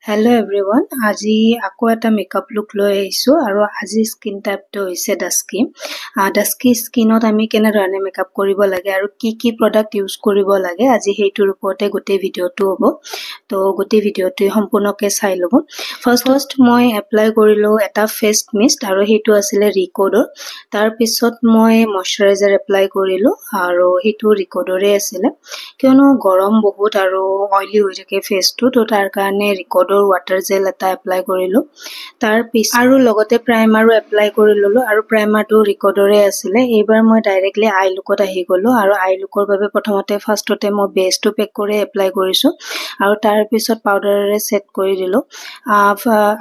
Hello everyone. আজি আকৌ এটা মেকআপ লুক লৈ আহিছো আৰু আজি স্কিন টাইপটো হৈছে ডাস্কি। ডাস্কি স্কিনত আমি কেনে ধৰণে মেকআপ কৰিব লাগে আৰু কি প্ৰডাক্ট ইউজ কৰিব লাগে আজি সেইটোৰ ওপৰতে গোটেই ভিডিওটো হ'ব। তো গোটেই ভিডিওটো সম্পূৰ্ণকৈ চাই ল'ব। ফাৰ্ষ্ট মই এপ্লাই কৰিলো এটা ফেস মিষ্ট আৰু সেইটো আছিল ৰিকোডৰ। তাৰ পিছত মই ময়শ্চাৰাইজাৰ এপ্লাই কৰিলো আৰু সেইটো ৰিকোডৰে আছিল। কিয়নো গৰম বহুত আৰু অইলি হৈ থাকে ফেসটো, তো তাৰ কাৰণে ৰিকোডৰ ওয়াটাৰ জেল এটা এপ্লাই কৰিলো। তাৰ পিছত আৰু লগতে প্ৰাইমাৰো এপ্লাই কৰি ললো আৰু প্ৰাইমাৰটো ৰিকোডৰে আছিল। এইবাৰ মই ডাইৰেক্টলি আই লুকত আহি গলো আৰু আই লুকৰ বাবে প্ৰথমতে ফাৰ্ষ্টতে মই বেসটো পেক কৰি এপ্লাই কৰিছো আৰু তাৰ পিছত পাউডাৰেৰে সেট কৰি দিলো।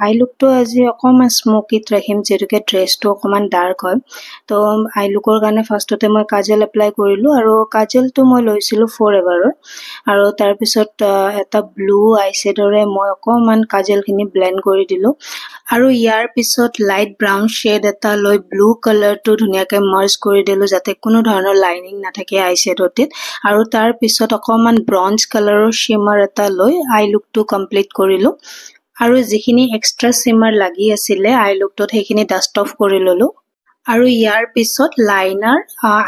আই লুকটো আজি অকমান স্মোকিত ৰাখিম যেহেতুকে ড্ৰেছটো অকমান ডাৰ্ক হয়। তো আই লুকৰ কাৰণে ফাৰ্ষ্টতে মই কাজল এপ্লাই কৰিলো আৰু কাজলটো মই লৈছিলো ফৰএভাৰৰ আৰু তাৰ পিছত এটা ব্লু আইশ্যাডোৰে মই অকমান কাজলখিনি ব্লেন্ড কৰি দিলো আৰু ইয়াৰ পিছত লাইট ব্ৰাউন শেড এটা লৈ ব্লু কালাৰটো ধুনীয়াকৈ মাৰ্জ কৰি দিলো যাতে কোনো ধৰণৰ লাইনিং নাথাকে আইশ্যাডোটিত আৰু তাৰ পিছত অকমান ব্ৰঞ্জ কালাৰৰ শিমাৰ এটা লৈ আই লুকটো কমপ্লিট কৰিলো আৰু যিখিনি এক্সট্ৰা শিমাৰ লাগি আছিলে আই লুকটোত সেইখিনি ডাষ্ট অফ কৰি ললো আৰু ইয়াৰ পিছত লাইনাৰ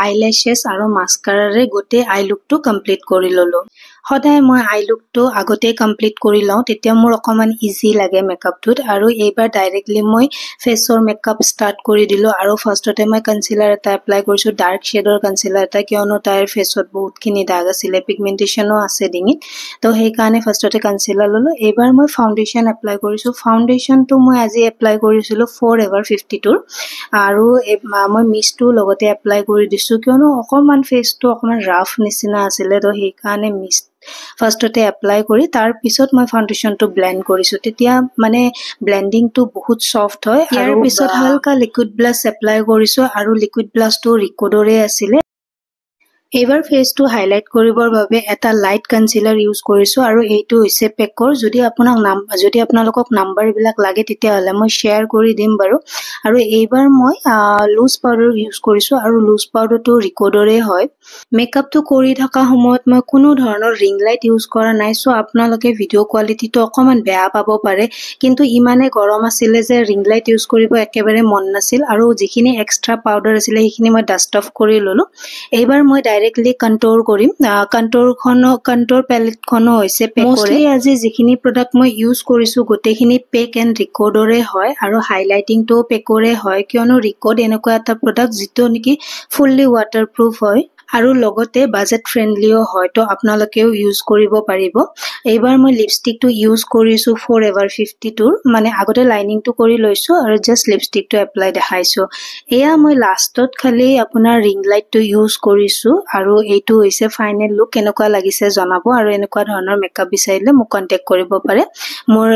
আইলেশেছ আৰু মাস্কাৰাৰে গোটেই আই লুকটো কমপ্লিট কৰি ললো। সদায় মই আই লুকটো আগতে কমপ্লিট কৰি লওঁ তেতিয়া মোৰ অকমান ইজি লাগে মেকআপটোত আৰু এইবাৰ ডাইৰেক্টলি মই ফেসৰ মেকআপ ষ্টাৰ্ট কৰি দিলো আৰু ফাৰ্ষ্টতে মই কনসিলাৰ এটা এপ্লাই কৰিছো ডাৰ্ক শেডৰ কনসিলাৰ এটা কিয়নো তাইৰ ফেসত বহুতখিনি দাগ আছিলে পিগমেন্টেশনো আছে ডিঙিত তো সেইকাৰণে ফাৰ্ষ্টতে কনসিলাৰ ললো। এইবাৰ মই ফাউণ্ডেশ্যন এপ্লাই কৰিছো। ফাউণ্ডেশ্যনটো মই আজি এপ্লাই কৰিছিলো ফৰএভাৰ 52 আৰু মই মিষ্টটো লগতে এপ্লাই কৰি দিছো কিয়নো অকমান ফেসটো অকমান ৰাফ নিচিনা আছিলে তো সেইকাৰণে মিষ্ট ফাৰ্ষ্টতে এপ্লাই কৰি তাৰ পিছত মই ফাউণ্ডেশ্যনটো ব্লেন্ড কৰিছো তেতিয়া মানে ব্লেন্ডিংটো বহুত সফট হয়। ইয়াৰ পিছত হালকা লিকুইড ব্লাছ এপ্লাই কৰিছো আৰু লিকুইড ব্লাছটো ৰিকোডৰে আছিলে। এইবাৰ ফেসটো হাইলাইট কৰিবৰ বাবে এটা লাইট কনসিলাৰ ইউজ কৰিছো আৰু এইটো হৈছে পেকৰ। যদি আপোনালোকক নাম্বাৰবিলাক লাগে তেতিয়াহলে মই শ্বেয়াৰ কৰি দিম বাৰু। আৰু এইবাৰ মই লুজ পাউডাৰ ইউজ কৰিছো আৰু লুজ পাউডাৰটো ৰিকোডৰে হয়। মেকআপটো কৰি থকা সময়ত মই কোনো ধৰণৰ ৰিং লাইট ইউজ কৰা নাই সো আপোনালোকে ভিডিও কোৱালিটিটো অকমান বেয়া পাব পাৰে কিন্তু ইমানে গৰম আছিলে যে ৰিং লাইট ইউজ কৰিব একেবাৰে মন নাছিল আৰু যিখিনি এক্সট্ৰা পাউডাৰ আছিলে সেইখিনি মই ডাষ্ট অফ কৰি ললো। এইবাৰ মই ডাইৰেক্টলি কন্ট্ৰোল কৰিম। কন্ট্ৰোৰ পেলেটখনো হৈছে পেকৰে। আজি যিখিনি প্ৰডাক্ট মই ইউজ কৰিছো গোটেইখিনি পেক এণ্ড ৰিকোডৰে হয় আৰু হাইলাইটিংটো পেকৰে হয় কিয়নো ৰিকোড এনেকুৱা এটা প্ৰডাক্ট যিটো নেকি ফুললি ৱাটাৰপ্ৰুফ হয় আৰু লগতে বাজেট ফ্ৰেণ্ডলিও হয় তো আপোনালোকেও ইউজ কৰিব পাৰিব। এইবাৰ মই লিপষ্টিকটো ইউজ কৰিছো ফৰএভাৰ 52 মানে আগতে লাইনিংটো কৰি লৈছো আৰু জাষ্ট লিপষ্টিকটো এপ্লাই দেখাইছো। এয়া মই লাষ্টত খালি আপোনাৰ ৰিং লাইটটো ইউজ কৰিছো আৰু এইটো হৈছে ফাইনেল লুক। কেনেকুৱা লাগিছে জনাব আৰু এনেকুৱা ধৰণৰ মেকআপ বিচাৰিলে মোক কন্টেক্ট কৰিব পাৰে। মোৰ